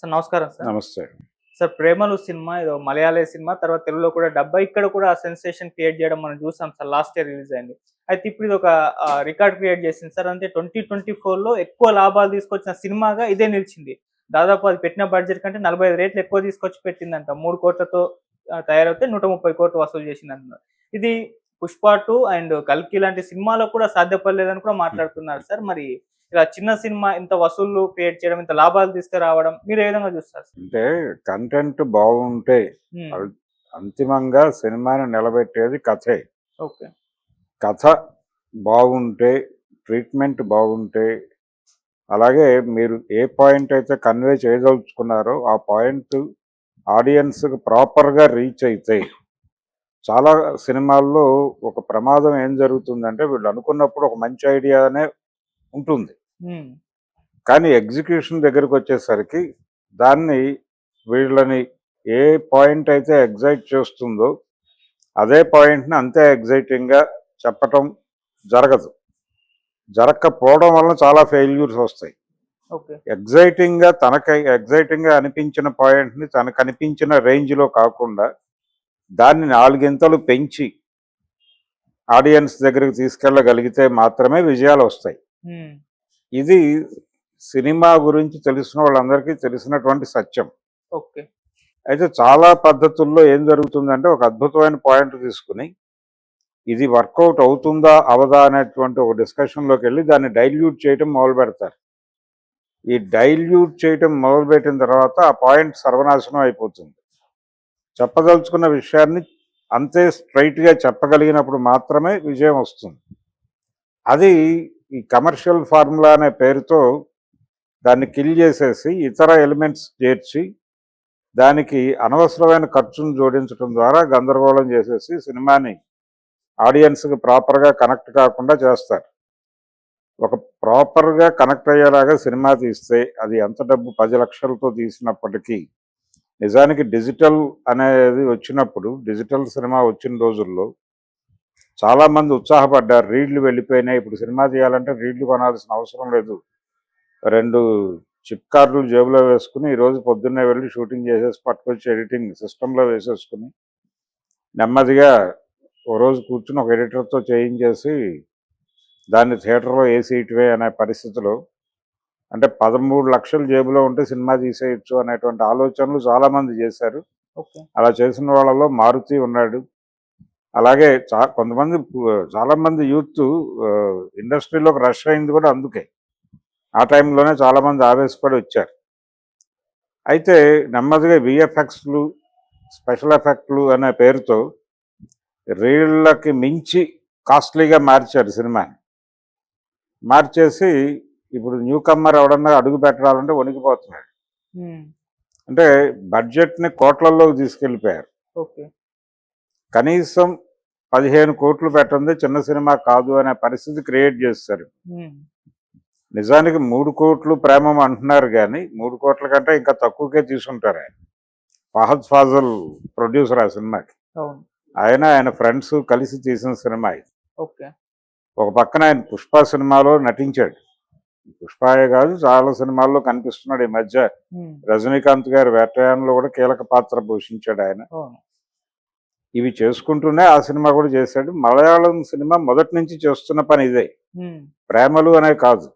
Sir నమస్కారం sir. నమస్తే. Sir 'ప్రేమలు' సినిమా ఏదో మలయాళీ సినిమా. తర్వాత తెలుగులో కూడా డబ్ అయ్యి ఇక్కడ కూడా సెన్సేషన్ క్రియేట్ చేయడం మనం చూసాం సార్. లాస్ట్ ఇయర్ రిలీజ్ అయింది. అయితే ఇప్పుడు ఇదొక రికార్డ్ క్రియేట్ చేసింది సార్. అంటే 2024లో ఎక్కువ లాభాలు తీసుకొచ్చిన సినిమాగా ఇదే నిలిచింది. దాదాపు అది పెట్టిన బడ్జెట్ కంటే 45 రెట్లు ఎక్కువ తీసుకొచ్చి పెట్టిందంట. 3,00,00,000తో తయారైతే 130,00,00,000 వసూలు చేసిందంటున్నారు. ఇది 'పుష్ప 2' అండ్ 'కల్కి' లాంటి సినిమాలో కూడా సాధ్యపడలేదని కూడా మాట్లాడుతున్నారు సార్. మరి ఇలా చిన్న సినిమా ఇంత వసూళ్లు క్రియేట్ చేయడం, ఇంత లాభాలు తీసుకురావడం మీరు ఏ విధంగా చూస్తారు సార్? అంటే కంటెంట్ బాగుంటే హ్మ్. అంతిమంగా సినిమాని నిలబెట్టేది కథే. ఓకే. కథ బాగుంటే, ట్రీట్మెంట్ బాగుంటే, అలాగే మీరు ఏ పాయింట్ అయితే కన్వే చేయదలుచుకున్నారో ఆ పాయింట్ ఆడియన్స్‌కి ప్రాపర్‌గా రీచ్ అయితే, చాలా సినిమాల్లో ఒక ప్రమాదం ఏం జరుగుతుందంటే వీళ్ళు అనుకున్నప్పుడు ఒక మంచి ఐడియానే ఉంటుంది. హ్మ్. కానీ ఎగ్జిక్యూషన్ దగ్గరకొచ్చేసరికి దాన్ని వీళ్ళని ఏ పాయింట్ అయితే ఎగ్జైట్ చేస్తుందో అదే పాయింట్‌ని అంతే ఎగ్జైటింగ్‌గా చెప్పటం జరగదు. జరక్కపోవడం వలన చాలా ఫెయిల్యూర్స్ వస్తాయి. ఓకే. ఎగ్జైటింగ్‌గా అనిపించిన పాయింట్‌ని తనకనిపించిన రేంజ్‌లో కాకుండా దాన్ని నాలుగింతలు పెంచి ఆడియన్స్ దగ్గరికి తీసుకెళ్ళగలిగితే మాత్రమే విజయాలొస్తాయి. హ్మ్. ఇది సినిమా గురించి తెలిసిన వాళ్ళందరికీ తెలిసినటువంటి సత్యం. ఓకే. అయితే చాలా పద్ధతుల్లో ఏం జరుగుతుందంటే ఒక అద్భుతమైన పాయింట్ తీసుకుని ఇది వర్కౌట్ అవుతుందా అవదా అనేటువంటి ఒక డిస్కషన్లోకి వెళ్ళి దాన్ని డైల్యూట్ చేయటం మొదలుపెడతారు. ఈ డైల్యూట్ చేయటం మొదలుపెట్టిన తర్వాత ఆ పాయింట్ సర్వనాశనం అయిపోతుంది. చెప్పదలుచుకున్న విషయాన్ని అంతే స్ట్రైట్గా చెప్పగలిగినప్పుడు మాత్రమే విజయం వస్తుంది. అది ఈ కమర్షియల్ ఫార్ములా అనే పేరుతో దాన్ని కిల్ చేసేసి ఇతర ఎలిమెంట్స్ చేర్చి దానికి అనవసరమైన ఖర్చును జోడించడం ద్వారా గందరగోళం చేసేసి సినిమాని ఆడియన్స్కి ప్రాపర్గా కనెక్ట్ కాకుండా చేస్తారు. ఒక ప్రాపర్గా కనెక్ట్ అయ్యేలాగా సినిమా తీస్తే అది ఎంత డబ్బు 10 లక్షలతో తీసినప్పటికీ నిజానికి డిజిటల్ అనేది వచ్చినప్పుడు డిజిటల్ సినిమా వచ్చిన రోజుల్లో చాలామంది ఉత్సాహపడ్డారు. రీళ్లు వెళ్ళిపోయినాయి, ఇప్పుడు సినిమా తీయాలంటే రీళ్లు కొనాల్సిన అవసరం లేదు, 2 చిప్ కార్డులు జేబులో వేసుకుని ఈరోజు పొద్దున్నే వెళ్ళి షూటింగ్ చేసేసి పట్టుకొచ్చి ఎడిటింగ్ సిస్టంలో వేసేసుకుని నెమ్మదిగా ఓ రోజు కూర్చుని ఒక ఎడిటర్తో చేయించేసి దాన్ని థియేటర్లో వేసేయటమే అనే పరిస్థితిలో, అంటే 13 లక్షలు జేబులో ఉంటే సినిమా తీసేయచ్చు అనేటువంటి ఆలోచనలు చాలామంది చేశారు. ఓకే. అలా చేసిన వాళ్ళలో మారుతి ఉన్నాడు. అలాగే చాలామంది యూత్ ఇండస్ట్రీలోకి రష్ అయింది కూడా అందుకే. ఆ టైంలోనే చాలామంది ఆవేశపడి వచ్చారు. అయితే నెమ్మదిగా విఎఫ్ఎక్స్లు, స్పెషల్ ఎఫెక్ట్లు అనే పేరుతో రీళ్ళకి మించి కాస్ట్లీగా మార్చారు సినిమాని. మార్చేసి ఇప్పుడు న్యూ కమ్మర్ ఎవడన్నా అడుగు పెట్టాలంటే వణికిపోతున్నాడు. హ్మ్. అంటే బడ్జెట్ని కోట్లలోకి తీసుకెళ్ళిపోయారు. ఓకే. కనీసం 15 కోట్లు పెట్టంది చిన్న సినిమా కాదు అనే పరిస్థితి క్రియేట్ చేస్తారు. హ్మ్. నిజానికి 3 కోట్లు ప్రేమం అంటున్నారు కానీ 3 కోట్ల కంటే ఇంకా తక్కువకే తీసుంటారు ఆయన. ఫహద్ ఫాజల్ ప్రొడ్యూసర్ ఆ సినిమాకి. అవును. ఆయన ఫ్రెండ్స్ కలిసి తీసిన సినిమా ఇది. ఓకే. ఒక పక్కన ఆయన 'పుష్ప' సినిమాలో నటించాడు. 'పుష్పయే' కాదు చాలా సినిమాల్లో కనిపిస్తున్నాడు ఈ మధ్య. హ్మ్. రజనీకాంత్ గారి 'వేటయాన'లో కూడా కీలక పాత్ర పోషించాడు ఆయన. అవును. ఇవి చేసుకుంటూనే ఆ సినిమా కూడా చేశాడు. మలయాళం సినిమా మొదటి నుంచి చేస్తున్న పని ఇదే. హ్మ్. 'ప్రేమలు' అనే కాదు,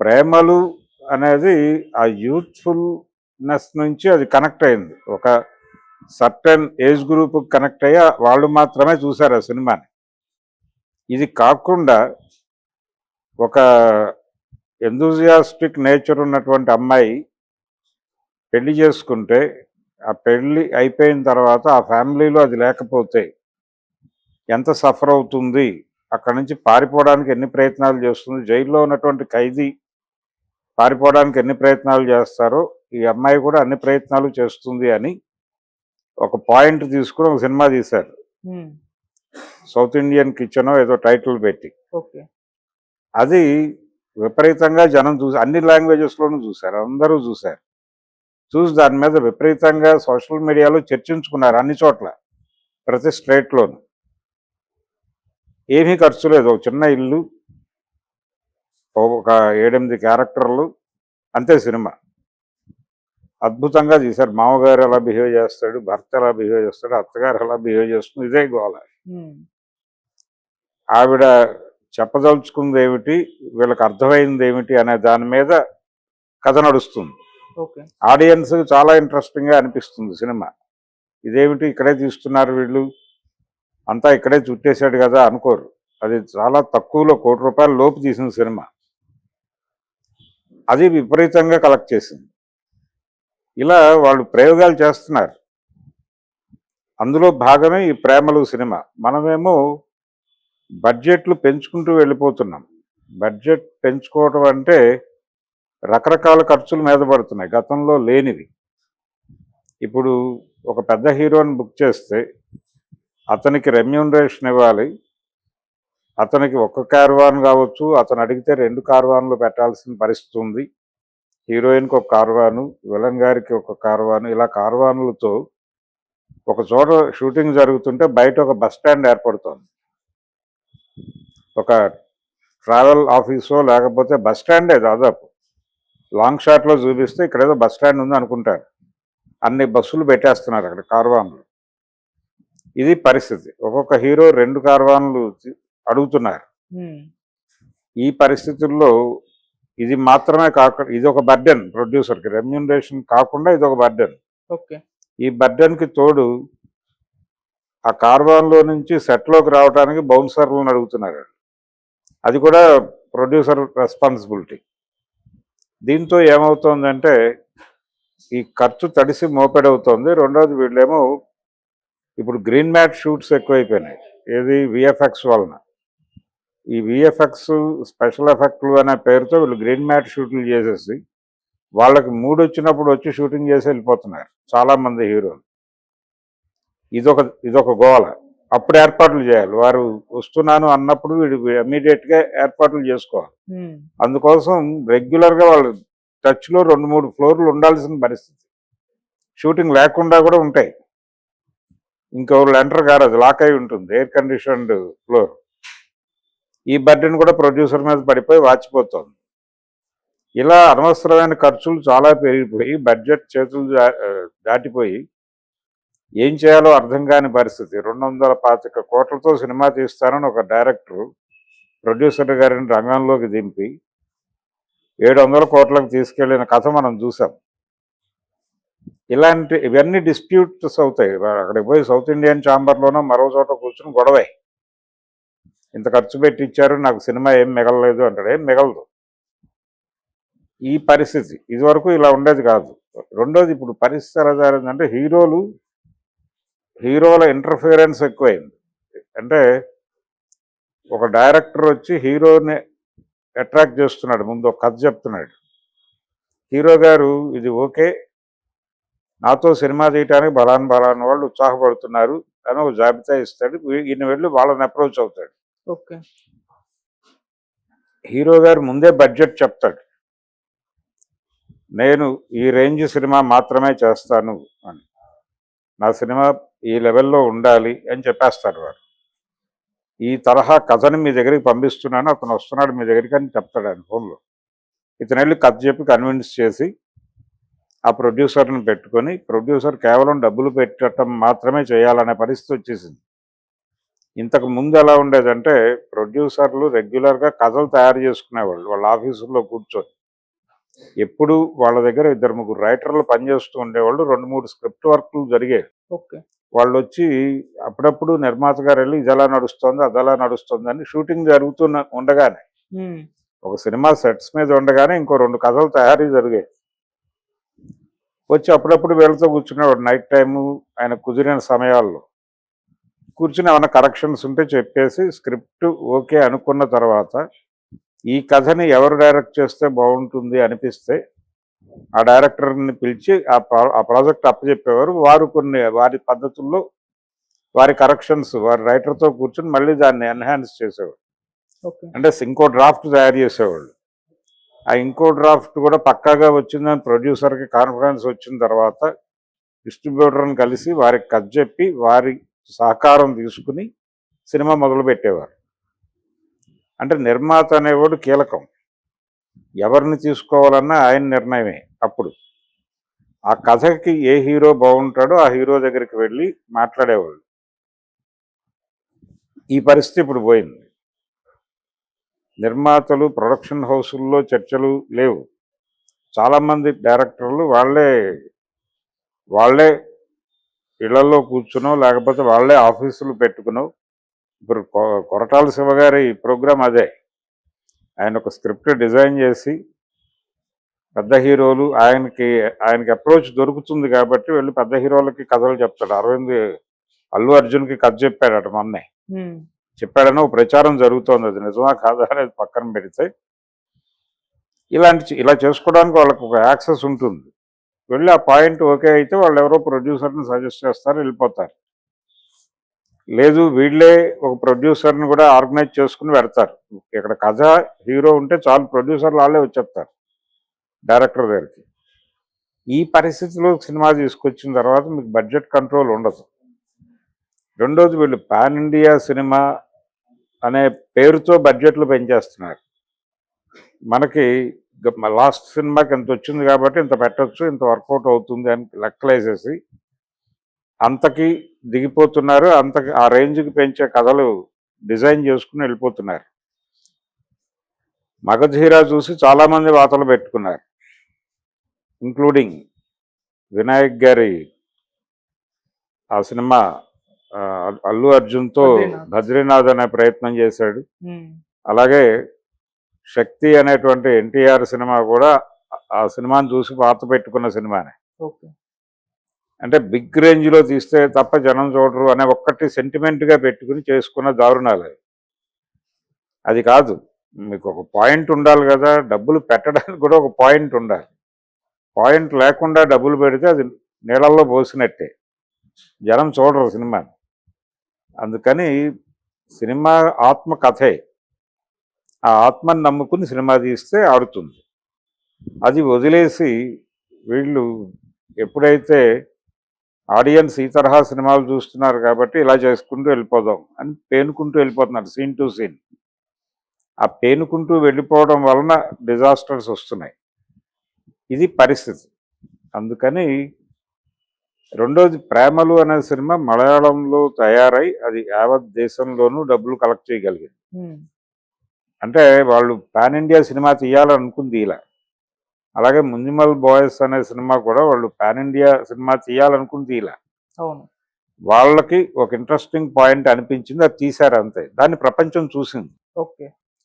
'ప్రేమలు' అనేది ఆ యూత్ఫుల్నెస్ నుంచి అది కనెక్ట్ అయింది. ఒక సర్టెన్ ఏజ్ గ్రూప్ కనెక్ట్ అయ్యి వాళ్ళు మాత్రమే చూశారు ఆ సినిమాని. ఇది కాకుండా ఒక ఎంతూజియాస్టిక్ నేచర్ ఉన్నటువంటి అమ్మాయి పెళ్లి చేసుకుంటే ఆ పెళ్లి అయిపోయిన తర్వాత ఆ ఫ్యామిలీలో అది లేకపోతే ఎంత సఫర్ అవుతుంది, అక్కడి నుంచి పారిపోవడానికి ఎన్ని ప్రయత్నాలు చేస్తుంది, జైల్లో ఉన్నటువంటి ఖైదీ పారిపోవడానికి ఎన్ని ప్రయత్నాలు చేస్తారో ఈ అమ్మాయి కూడా అన్ని ప్రయత్నాలు చేస్తుంది అని ఒక పాయింట్ తీసుకుని ఒక సినిమా తీశారు. హ్మ్. సౌత్ ఇండియన్ కిచెన్ ఏదో టైటిల్ పెట్టి. ఓకే. అది విపరీతంగా జనం చూసి అన్ని లాంగ్వేజెస్లోనూ చూశారు, అందరూ చూశారు. చూసి దాని మీద విపరీతంగా సోషల్ మీడియాలో చర్చించుకున్నారు అన్ని చోట్ల, ప్రతి స్టేట్లోను. ఏమీ ఖర్చు లేదు, ఒక చిన్న ఇల్లు, ఒక 7-8 క్యారెక్టర్లు, అంతే సినిమా. అద్భుతంగా తీశారు. మామగారు ఎలా బిహేవ్ చేస్తాడు, భర్త ఎలా బిహేవ్ చేస్తాడు, అత్తగారు ఎలా బిహేవ్ చేస్తుంది, ఇదే గోల. ఉమ్, ఆవిడ చెప్పదలుచుకుంది ఏమిటి, వీళ్ళకి అర్థమైంది ఏమిటి అనే దాని మీద కథ నడుస్తుంది. ఓకే. ఆడియన్స్ చాలా ఇంట్రెస్టింగ్ గా అనిపిస్తుంది సినిమా. ఇదేమిటి ఇక్కడే తీస్తున్నారు వీళ్ళు, అంతా ఇక్కడే చుట్టేశాడు కదా అనుకోరు. అది చాలా తక్కువలో ₹1,00,00,000 లోపు తీసిన సినిమా. అది విపరీతంగా కలెక్ట్ చేసింది. ఇలా వాళ్ళు ప్రయోగాలు చేస్తున్నారు. అందులో భాగమే ఈ ప్రేమలు సినిమా. మనమేమో బడ్జెట్లు పెంచుకుంటూ వెళ్ళిపోతున్నాం. బడ్జెట్ పెంచుకోవటం అంటే రకరకాల ఖర్చులు మీద పడుతున్నాయి, గతంలో లేనివి. ఇప్పుడు ఒక పెద్ద హీరోని బుక్ చేస్తే అతనికి రెమ్యూనరేషన్ ఇవ్వాలి. అతనికి ఒక్క కార్వాన్ కావచ్చు, అతను అడిగితే 2 కార్వాన్లు పెట్టాల్సిన పరిస్థితి ఉంది. హీరోయిన్కి ఒక కార్వాను, విలన్ గారికి ఒక కార్వాను, ఇలా కార్వాన్లతో ఒక చోట షూటింగ్ జరుగుతుంటే బయట ఒక బస్ స్టాండ్ ఏర్పడుతోంది. ఒక ట్రావెల్ ఆఫీసో లేకపోతే బస్ స్టాండే దాదాపు. లాంగ్ షాట్లో చూపిస్తే ఇక్కడేదో బస్ స్టాండ్ ఉంది అనుకుంటారు. అన్ని బస్సులు పెట్టేస్తున్నారు అక్కడ కార్వాన్లు. ఇది పరిస్థితి. ఒక్కొక్క హీరో 2 కార్వాన్లు అడుగుతున్నారు. ఉమ్, ఈ పరిస్థితుల్లో ఇది మాత్రమే కాకుండా ఇది ఒక బర్డెన్ ప్రొడ్యూసర్కి. రెమ్యూనరేషన్ కాకుండా ఇది ఒక బర్డెన్. ఓకే. ఈ బర్డెన్కి తోడు ఆ కార్వాన్లో నుంచి సెట్లోకి రావడానికి బౌన్సర్లను అడుగుతున్నారు. అది కూడా ప్రొడ్యూసర్ రెస్పాన్సిబిలిటీ. దీంతో ఏమవుతోందంటే ఈ ఖర్చు తడిసి మోపెడవుతోంది. రెండోది వీళ్ళేమో ఇప్పుడు గ్రీన్ మ్యాట్ షూట్స్ ఎక్కువైపోయినాయి. ఏది విఎఫ్ఎక్స్ వలన. ఈ విఎఫ్ఎక్స్ స్పెషల్ ఎఫెక్ట్లు అనే పేరుతో వీళ్ళు గ్రీన్ మ్యాట్ షూట్లు చేసేసి వాళ్ళకి మూడు వచ్చినప్పుడు వచ్చి షూటింగ్ చేసి వెళ్ళిపోతున్నారు చాలామంది హీరోలు. ఇదొక గోల. అప్పుడు ఏర్పాట్లు చేయాలి. వారు వస్తున్నాను అన్నప్పుడు వీడు ఇమీడియట్గా ఏర్పాట్లు చేసుకోవాలి. ఉమ్, అందుకోసం రెగ్యులర్గా వాళ్ళు టచ్లో 2-3 ఫ్లోర్లు ఉండాల్సిన పరిస్థితి. షూటింగ్ లేకుండా కూడా ఉంటాయి. ఇంకెవరు ఎంటర్ కారు, అది లాక్ అయి ఉంటుంది, ఎయిర్ కండిషన్డ్ ఫ్లోర్. ఈ బర్డెన్ కూడా ప్రొడ్యూసర్ మీద పడిపోయి వాచిపోతుంది. ఇలా అనవసరమైన ఖర్చులు చాలా పెరిగిపోయి బడ్జెట్ చేతులు దాటిపోయి ఏం చేయాలో అర్థం కాని పరిస్థితి. 225 కోట్లతో సినిమా తీస్తానని ఒక డైరెక్టర్ ప్రొడ్యూసర్ గారిని రంగంలోకి దింపి 700 కోట్లకు తీసుకెళ్లిన కథ మనం చూసాం. ఇవన్నీ డిస్ప్యూట్స్ అవుతాయి. అక్కడికి పోయి సౌత్ ఇండియన్ ఛాంబర్లోనో మరో చోట కూర్చుని గొడవే. ఇంత ఖర్చు పెట్టి ఇచ్చారు, నాకు సినిమా ఏం మిగలలేదు అంటాడు. ఏం మిగలదు. ఈ పరిస్థితి ఇదివరకు ఇలా ఉండేది కాదు. రెండోది ఇప్పుడు పరిస్థితి ఎలా జరిగిందంటే హీరోల ఇంటర్ఫియరెన్స్ ఎక్కువైంది. అంటే ఒక డైరెక్టర్ వచ్చి హీరోని అట్రాక్ట్ చేస్తున్నాడు, ముందు ఒక కథ చెప్తున్నాడు. హీరో గారు ఇది ఓకే, నాతో సినిమా తీయటానికి బలాన్ వాళ్ళు ఉత్సాహపడుతున్నారు అని ఒక జాబితా ఇస్తాడు. ఈయన వెళ్ళి వాళ్ళని అప్రోచ్ అవుతాడు. ఓకే. హీరో గారు ముందే బడ్జెట్ చెప్తాడు, నేను ఈ రేంజ్ సినిమా మాత్రమే చేస్తాను అని, నా సినిమా ఈ లెవెల్లో ఉండాలి అని చెప్పేస్తారు వారు. ఈ తరహా కథని మీ దగ్గరికి పంపిస్తున్నాను, అతను వస్తున్నాడు మీ దగ్గరికి అని చెప్తాడు ఆయన ఫోన్లో. ఇతను వెళ్ళి కథ చెప్పి కన్విన్స్ చేసి ఆ ప్రొడ్యూసర్ని పెట్టుకొని, ప్రొడ్యూసర్ కేవలం డబ్బులు పెట్టడం మాత్రమే చేయాలనే పరిస్థితి వచ్చేసింది. ఇంతకు ముందు ఎలా ఉండేదంటే ప్రొడ్యూసర్లు రెగ్యులర్గా కథలు తయారు చేసుకునేవాళ్ళు వాళ్ళ ఆఫీసుల్లో కూర్చొని. ఎప్పుడు వాళ్ళ దగ్గర 2-3 రైటర్లు పనిచేస్తూ ఉండేవాళ్ళు. 2-3 స్క్రిప్ట్ వర్క్లు జరిగేవి. ఓకే. వాళ్ళు వచ్చి అప్పుడప్పుడు నిర్మాత గారు వెళ్ళి ఇది ఎలా నడుస్తుంది అది ఎలా నడుస్తుంది అని షూటింగ్ జరుగుతున్న ఉండగానే, ఒక సినిమా సెట్స్ మీద ఉండగానే ఇంకో 2 కథలు తయారీ జరిగాయి. వచ్చి అప్పుడప్పుడు వీళ్ళతో కూర్చునేవాడు నైట్ టైము ఆయన కుదిరిన సమయాల్లో. కూర్చుని ఏమైనా కరెక్షన్స్ ఉంటే చెప్పేసి స్క్రిప్ట్ ఓకే అనుకున్న తర్వాత ఈ కథని ఎవరు డైరెక్ట్ చేస్తే బాగుంటుంది అనిపిస్తే ఆ డైరెక్టర్ని పిలిచి ఆ ప్రాజెక్ట్ అప్పచెప్పేవారు. వారు వారి పద్ధతుల్లో వారి కరెక్షన్స్ వారి రైటర్తో కూర్చుని మళ్ళీ దాన్ని ఎన్హాన్స్ చేసేవారు. అంటే ఇంకో డ్రాఫ్ట్ తయారు చేసేవాళ్ళు. ఆ ఇంకో డ్రాఫ్ట్ కూడా పక్కాగా వచ్చిందని ప్రొడ్యూసర్కి కాన్ఫిడెన్స్ వచ్చిన తర్వాత డిస్ట్రిబ్యూటర్ని కలిసి వారికి కథ చెప్పి వారి సహకారం తీసుకుని సినిమా మొదలు పెట్టేవారు. అంటే నిర్మాత అనేవాడు కీలకం. ఎవరిని తీసుకోవాలన్నా ఆయన నిర్ణయమే. అప్పుడు ఆ కథకి ఏ హీరో బాగుంటాడో ఆ హీరో దగ్గరికి వెళ్ళి మాట్లాడేవాళ్ళు. ఈ పరిస్థితి ఇప్పుడు పోయింది. నిర్మాతలు ప్రొడక్షన్ హౌసుల్లో చర్చలు లేవు. చాలామంది డైరెక్టర్లు వాళ్ళే ఇళ్లలో కూర్చునో లేకపోతే వాళ్ళే ఆఫీసులు పెట్టుకునో, ఇప్పుడు కొరటాల శివ గారి ప్రోగ్రాం అదే. ఆయన ఒక స్క్రిప్ట్ డిజైన్ చేసి పెద్ద హీరోలు ఆయనకి అప్రోచ్ దొరుకుతుంది కాబట్టి వెళ్ళి పెద్ద హీరోలకి కథలు చెప్తాడు. అల్లు అర్జున్కి కథ చెప్పాడట మొన్నే. చెప్పాడని ఒక ప్రచారం జరుగుతోంది. అది నిజమా కాదా అనేది పక్కన పెడితే, ఇలా చేసుకోవడానికి వాళ్ళకి ఒక యాక్సెస్ ఉంటుంది. వెళ్ళి ఆ పాయింట్ ఓకే అయితే వాళ్ళు ఎవరో ప్రొడ్యూసర్ని సజెస్ట్ చేస్తారు, వెళ్ళిపోతారు. లేదు వీళ్ళే ఒక ప్రొడ్యూసర్ని కూడా ఆర్గనైజ్ చేసుకుని పెడతారు. ఇక్కడ కథ హీరో ఉంటే చాలు, ప్రొడ్యూసర్లు వాళ్ళే వచ్చేస్తారు డైరెక్టర్ దగ్గరికి. ఈ పరిస్థితిలో సినిమా తీసుకొచ్చిన తర్వాత మీకు బడ్జెట్ కంట్రోల్ ఉండదు. రెండోది, వీళ్ళు పాన్ ఇండియా సినిమా అనే పేరుతో బడ్జెట్లు పెంచేస్తున్నారు. మనకి లాస్ట్ సినిమాకి ఎంత వచ్చింది కాబట్టి ఇంత పెట్టచ్చు, ఇంత వర్కౌట్ అవుతుంది అని లెక్కలేసేసి అంతకి దిగిపోతున్నారు. ఆ రేంజ్కి పెంచే కథలు డిజైన్ చేసుకుని వెళ్ళిపోతున్నారు. మగధీర చూసి చాలామంది వాతలు పెట్టుకున్నారు, ఇంక్లూడింగ్ వినాయక్ గారి ఆ సినిమా. అల్లు అర్జున్తో బద్రీనాథ్ అనే ప్రయత్నం చేశాడు. అలాగే శక్తి అనేటువంటి ఎన్టీఆర్ సినిమా కూడా ఆ సినిమాని చూసి వాత పెట్టుకున్న సినిమానే. అంటే బిగ్ రేంజ్లో తీస్తే తప్ప జనం చూడరు అనే ఒక్కటి సెంటిమెంట్గా పెట్టుకుని చేసుకున్న దారుణాలు. అది కాదు, మీకు ఒక పాయింట్ ఉండాలి కదా, డబ్బులు పెట్టడానికి కూడా ఒక పాయింట్ ఉండాలి. పాయింట్ లేకుండా డబ్బులు పెడితే అది నీళ్ళల్లో పోసినట్టే, జనం చూడరు సినిమాని. అందుకని సినిమా ఆత్మ కథే, ఆ ఆత్మని నమ్ముకుని సినిమా తీస్తే ఆడుతుంది. అది వదిలేసి వీళ్ళు ఎప్పుడైతే ఆడియన్స్ ఈ తరహా సినిమాలు చూస్తున్నారు కాబట్టి ఇలా చేసుకుంటూ వెళ్ళిపోదాం అని పేనుకుంటూ వెళ్ళిపోతున్నారు సీన్ టు సీన్. ఆ పేనుకుంటూ వెళ్ళిపోవడం వలన డిజాస్టర్స్ వస్తున్నాయి. ఇది పరిస్థితి. అందుకని రెండోది, ప్రేమలు అనే సినిమా మలయాళంలో తయారై అది యావత్ దేశంలోనూ డబ్బులు కలెక్ట్ చేయగలిగింది. అంటే వాళ్ళు పాన్ ఇండియా సినిమా తీయాలనుకుంది ఇలా. అలాగే మున్సిపల్ బాయ్స్ అనే సినిమా కూడా వాళ్ళు పాన్ ఇండియా సినిమా తీయాలనుకుంది ఇలా. వాళ్ళకి ఒక ఇంట్రెస్టింగ్ పాయింట్ అనిపించింది, అది తీశారు అంతే. దాన్ని ప్రపంచం చూసింది.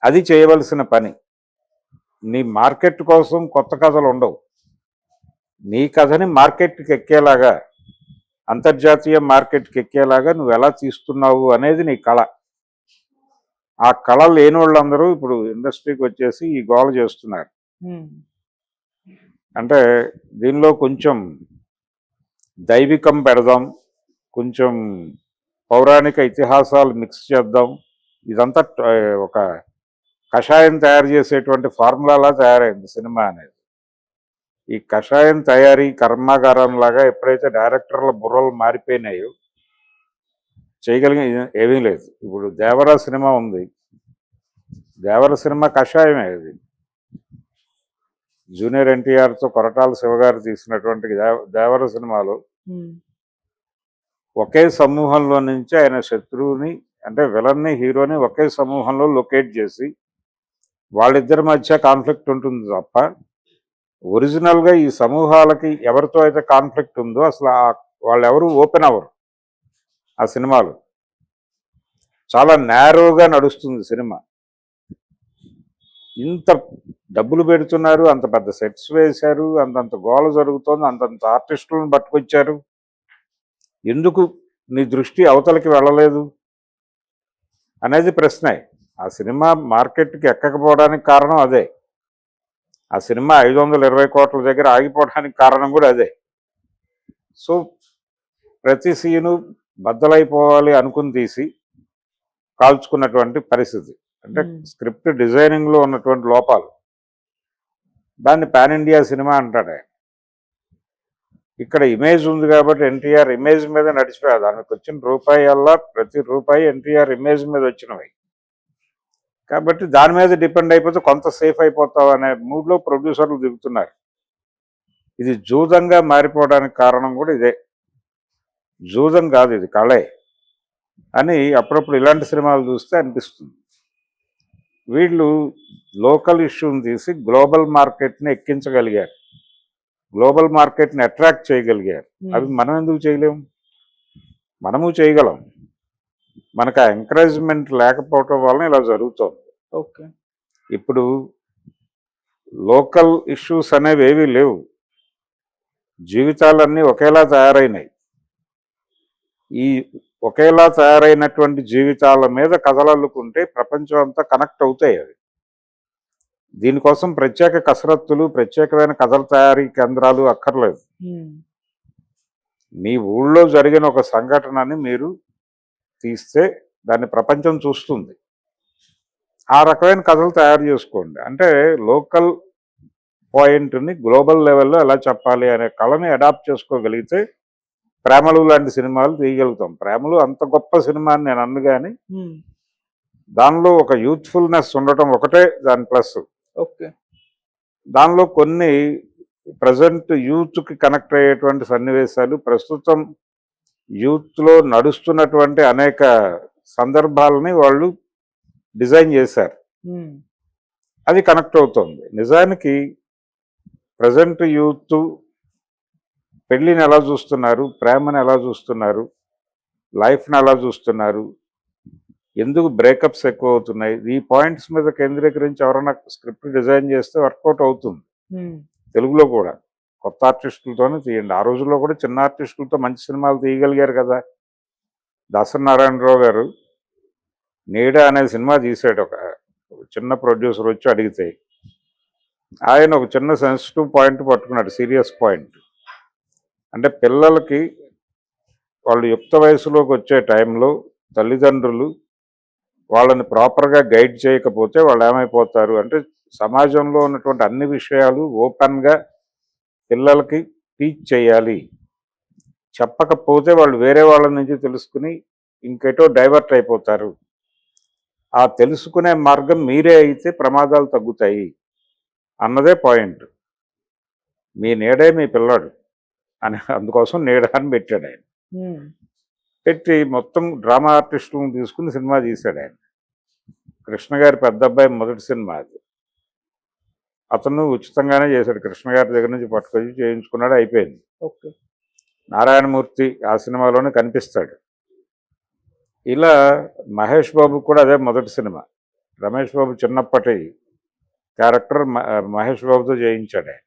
అది చేయవలసిన పని. నీ మార్కెట్ కోసం కొత్త కథలు ఉండవు. నీ కథని మార్కెట్కి ఎక్కేలాగా, అంతర్జాతీయ మార్కెట్కి ఎక్కేలాగా నువ్వు ఎలా తీస్తున్నావు అనేది నీ కళ. ఆ కళ లేని వాళ్ళందరూ ఇప్పుడు ఇండస్ట్రీకి వచ్చేసి ఈ గోల చేస్తున్నారు. అంటే దీనిలో కొంచెం దైవికం పెడదాం, కొంచెం పౌరాణిక ఇతిహాసాలు మిక్స్ చేద్దాం, ఇదంతా ఒక కషాయం తయారు చేసేటువంటి ఫార్ములాలా తయారైంది సినిమా అనేది. ఈ కషాయం తయారీ కర్మాగారం లాగా ఎప్పుడైతే డైరెక్టర్ల బుర్రలు మారిపోయినాయో చేయగలిగిన ఏమీ లేదు. ఇప్పుడు దేవర సినిమా ఉంది, దేవర సినిమా కషాయమే. ఇది జూనియర్ ఎన్టీఆర్తో కొరటాల శివగారు తీసినటువంటి దేవర సినిమాలో ఒకే సమూహంలో నుంచి ఆయన శత్రువుని అంటే విలన్ని హీరోని ఒకే సమూహంలో లొకేట్ చేసి వాళ్ళిద్దరి మధ్య కాన్ఫ్లిక్ట్ ఉంటుంది తప్ప ఒరిజినల్గా ఈ సమూహాలకి ఎవరితో అయితే కాన్ఫ్లిక్ట్ ఉందో అసలు వాళ్ళెవరు ఓపెన్ అవ్వరు. ఆ సినిమాలు చాలా నేరోగా నడుస్తుంది సినిమా. ఇంత డబ్బులు పెడుతున్నారు, అంత పెద్ద సెట్స్ వేశారు, అంతంత గోల జరుగుతోంది, అంతంత ఆర్టిస్టులను పట్టుకొచ్చారు, ఎందుకు నీ దృష్టి అవతలకి వెళ్ళలేదు అనేది ప్రశ్నే. ఆ సినిమా మార్కెట్కి ఎక్కకపోవడానికి కారణం అదే. ఆ సినిమా 520 కోట్ల దగ్గర ఆగిపోవడానికి కారణం కూడా అదే. సో ప్రతి సీను బద్దలైపోవాలి అనుకుని తీసి కాల్చుకున్నటువంటి పరిస్థితి. అంటే స్క్రిప్ట్ డిజైనింగ్లో ఉన్నటువంటి లోపాలు. దాన్ని పాన్ ఇండియా సినిమా అంటాడు ఆయన. ఇక్కడ ఇమేజ్ ఉంది కాబట్టి ఎన్టీఆర్ ఇమేజ్ మీద నడిచిపోయారు. దానికి వచ్చిన రూపాయి అల్లా ప్రతి రూపాయి ఎన్టీఆర్ ఇమేజ్ మీద వచ్చినవి కాబట్టి దాని మీద డిపెండ్ అయిపోతే కొంత సేఫ్ అయిపోతావు అనే మూడ్లో ప్రొడ్యూసర్లు దిగుతున్నారు. ఇది జూదంగా మారిపోవడానికి కారణం కూడా ఇదే. జూదం కాదు, ఇది కళే అని అప్పుడప్పుడు ఇలాంటి సినిమాలు చూస్తే అనిపిస్తుంది. వీళ్ళు లోకల్ ఇష్యూని తీసి గ్లోబల్ మార్కెట్ని ఎక్కించగలిగారు, గ్లోబల్ మార్కెట్ని అట్రాక్ట్ చేయగలిగారు. అవి మనం ఎందుకు చేయలేము? మనము చేయగలం. మనకు ఆ ఎంకరేజ్మెంట్ లేకపోవటం వలన ఇలా జరుగుతుంది. ఓకే. ఇప్పుడు లోకల్ ఇష్యూస్ అనేవి ఏవీ లేవు, జీవితాలన్నీ ఒకేలా తయారైనాయి. ఈ ఒకేలా తయారైనటువంటి జీవితాల మీద కథలల్లుకుంటే ప్రపంచం అంతా కనెక్ట్ అవుతాయి. అవి దీనికోసం ప్రత్యేక కసరత్తులు, ప్రత్యేకమైన కథల తయారీ కేంద్రాలు అక్కర్లేదు. మీ ఊళ్ళో జరిగిన ఒక సంఘటనని మీరు తీస్తే దాన్ని ప్రపంచం చూస్తుంది. ఆ రకమైన కథలు తయారు చేసుకోండి. అంటే లోకల్ పాయింట్ని గ్లోబల్ లెవెల్లో ఎలా చెప్పాలి అనే కళని అడాప్ట్ చేసుకోగలిగితే ప్రేమలు లాంటి సినిమాలు తీయగలుగుతాం. ప్రేమలు అంత గొప్ప సినిమా అని నేను అన్ను, కానీ దానిలో ఒక యూత్ఫుల్నెస్ ఉండటం ఒకటే దాని ప్లస్. ఓకే. దానిలో కొన్ని ప్రజెంట్ యూత్కి కనెక్ట్ అయ్యేటువంటి సన్నివేశాలు, ప్రస్తుతం యూత్లో నడుస్తున్నటువంటి అనేక సందర్భాలని వాళ్ళు డిజైన్ చేశారు. అది కనెక్ట్ అవుతుంది. నిజానికి ప్రజెంట్ యూత్ పెళ్ళిని ఎలా చూస్తున్నారు, ప్రేమను ఎలా చూస్తున్నారు, లైఫ్ని ఎలా చూస్తున్నారు, ఎందుకు బ్రేకప్స్ ఎక్కువ అవుతున్నాయి, ఈ పాయింట్స్ మీద కేంద్రీకరించి ఎవరైనా స్క్రిప్ట్ డిజైన్ చేస్తే వర్కౌట్ అవుతుంది. తెలుగులో కూడా కొత్త ఆర్టిస్టులతోనే తీయండి. ఆ రోజుల్లో కూడా చిన్న ఆర్టిస్టులతో మంచి సినిమాలు తీయగలిగారు కదా. దాసరి నారాయణరావు గారు నీడ అనే సినిమా తీశాడు. ఒక చిన్న ప్రొడ్యూసర్ వచ్చి అడిగితే ఆయన ఒక చిన్న సెన్సిటివ్ పాయింట్ పట్టుకున్నాడు, సీరియస్ పాయింట్. అంటే పిల్లలకి వాళ్ళు యుక్త వయసులోకి వచ్చే టైంలో తల్లిదండ్రులు వాళ్ళని ప్రాపర్గా గైడ్ చేయకపోతే వాళ్ళు ఏమైపోతారు అంటే, సమాజంలో ఉన్నటువంటి అన్ని విషయాలు ఓపెన్గా పిల్లలకి టీచ్ చేయాలి. చెప్పకపోతే వాళ్ళు వేరే వాళ్ళ నుంచి తెలుసుకుని ఇంకెటో డైవర్ట్ అయిపోతారు. ఆ తెలుసుకునే మార్గం మీరే అయితే ప్రమాదాలు తగ్గుతాయి అన్నదే పాయింట్. మీ నీడే మీ పిల్లాడు అని, అందుకోసం నీడ అని పెట్టాడు ఆయన. పెట్టి మొత్తం డ్రామా ఆర్టిస్టులను తీసుకుని సినిమా తీశాడు ఆయన. కృష్ణ గారి పెద్ద అబ్బాయి మొదటి సినిమా అది. అతను ఉచితంగానే చేశాడు, కృష్ణ గారి దగ్గర నుంచి పట్టుకొచ్చి చేయించుకున్నాడు, అయిపోయింది. ఓకే. నారాయణమూర్తి ఆ సినిమాలోనే కనిపిస్తాడు. ఇలా మహేష్ బాబు కూడా అదే మొదటి సినిమా. రమేష్ బాబు చిన్నప్పటి క్యారెక్టర్ మహేష్ బాబుతో చేయించాడు ఆయన.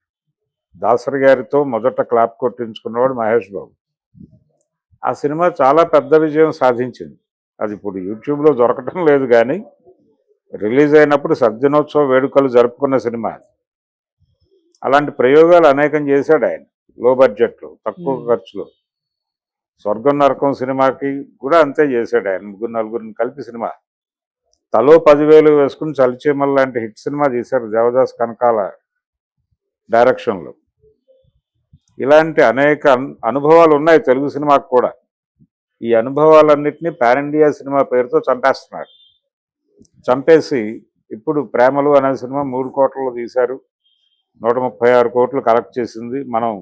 దాసరి గారితో మొదట క్లాప్ కొట్టించుకున్నవాడు మహేష్ బాబు. ఆ సినిమా చాలా పెద్ద విజయం సాధించింది. అది ఇప్పుడు యూట్యూబ్లో దొరకటం లేదు, కానీ రిలీజ్ అయినప్పుడు సద్దినోత్సవ వేడుకలు జరుపుకున్న సినిమా. అలాంటి ప్రయోగాలు అనేకం చేశాడు ఆయన, లో బడ్జెట్లో, తక్కువ ఖర్చులో. స్వర్గం నరకం సినిమాకి కూడా అంతే చేశాడు ఆయన. 3-4 కలిపి సినిమా, తలో 10,000 వేసుకుని చలిచీమల్ లాంటి హిట్ సినిమా తీశారు దేవదాస్ కనకాల డైరెక్షన్లో. ఇలాంటి అనేక అనుభవాలు ఉన్నాయి తెలుగు సినిమాకు కూడా. ఈ అనుభవాలన్నింటినీ పాన్ ఇండియా సినిమా పేరుతో చంపేస్తున్నారు. చంపేసి ఇప్పుడు ప్రేమలు అనే సినిమా 3 కోట్లలో తీశారు, 136 కోట్లు కలెక్ట్ చేసింది. మనం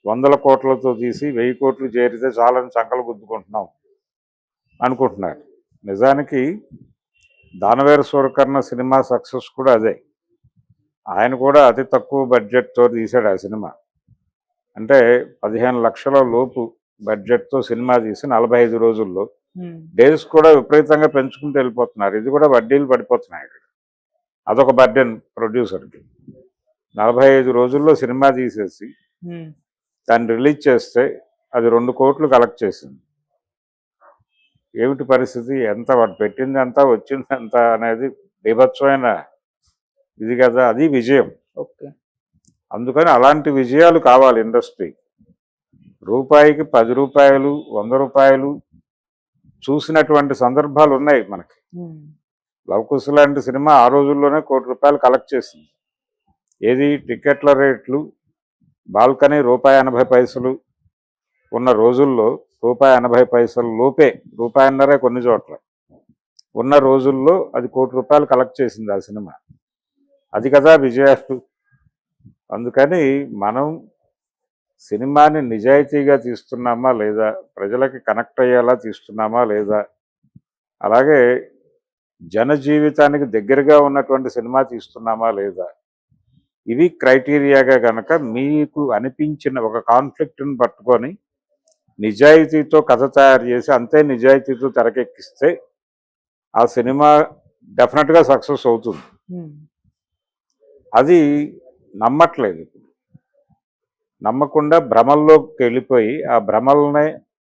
100 కోట్లతో తీసి 1000 కోట్లు చేరితే చాలని చంకలు గుద్దుకుంటున్నాం అనుకుంటున్నారు. నిజానికి దానవేర సూరకర్ణ సినిమా సక్సెస్ కూడా అదే. ఆయన కూడా అతి తక్కువ బడ్జెట్తో తీశాడు ఆ సినిమా. అంటే 15 లక్షల లోపు బడ్జెట్తో సినిమా తీసి 45 రోజుల్లో డేస్ కూడా విపరీతంగా పెంచుకుంటూ వెళ్ళిపోతున్నారు. ఇది కూడా వడ్డీలు పడిపోతున్నాయి ఇక్కడ. అదొక బర్డెన్ ప్రొడ్యూసర్కి. 45 రోజుల్లో సినిమా తీసేసి దాన్ని రిలీజ్ చేస్తే అది 2 కోట్లు కలెక్ట్ చేసింది. ఏమిటి పరిస్థితి? ఎంత వాడు పెట్టింది అంతా వచ్చింది ఎంత అనేది బీభత్సమైన ఇది కదా, అది విజయం. ఓకే. అందుకని అలాంటి విజయాలు కావాలి ఇండస్ట్రీ. రూపాయికి 10 రూపాయలు, 100 రూపాయలు చూసినటువంటి సందర్భాలు ఉన్నాయి మనకి. లవకుశ లాంటి సినిమా ఆ రోజుల్లోనే 1 కోటి రూపాయలు కలెక్ట్ చేసింది. ఏది? టికెట్ల రేట్లు బాల్కనీ ₹1.80 ఉన్న రోజుల్లో ₹1.80 లోపే, ₹1.50 కొన్ని చోట్ల ఉన్న రోజుల్లో అది 1 కోటి రూపాయలు కలెక్ట్ చేసింది ఆ సినిమా. అది కదా విజయాలు. అందుకని మనం సినిమాని నిజాయితీగా తీస్తున్నామా లేదా, ప్రజలకి కనెక్ట్ అయ్యేలా తీస్తున్నామా లేదా, అలాగే జన జీవితానికి దగ్గరగా ఉన్నటువంటి సినిమా తీస్తున్నామా లేదా, ఇవి క్రైటీరియాగా గనక మీకు అనిపించిన ఒక కాన్ఫ్లిక్ట్ని పట్టుకొని నిజాయితీతో కథ తయారు చేసి అంతే నిజాయితీతో తెరకెక్కిస్తే ఆ సినిమా డెఫినెట్గా సక్సెస్ అవుతుంది. అది నమ్మట్లేదు. నమ్మకుండా భ్రమల్లోకి వెళ్ళిపోయి ఆ భ్రమల్నే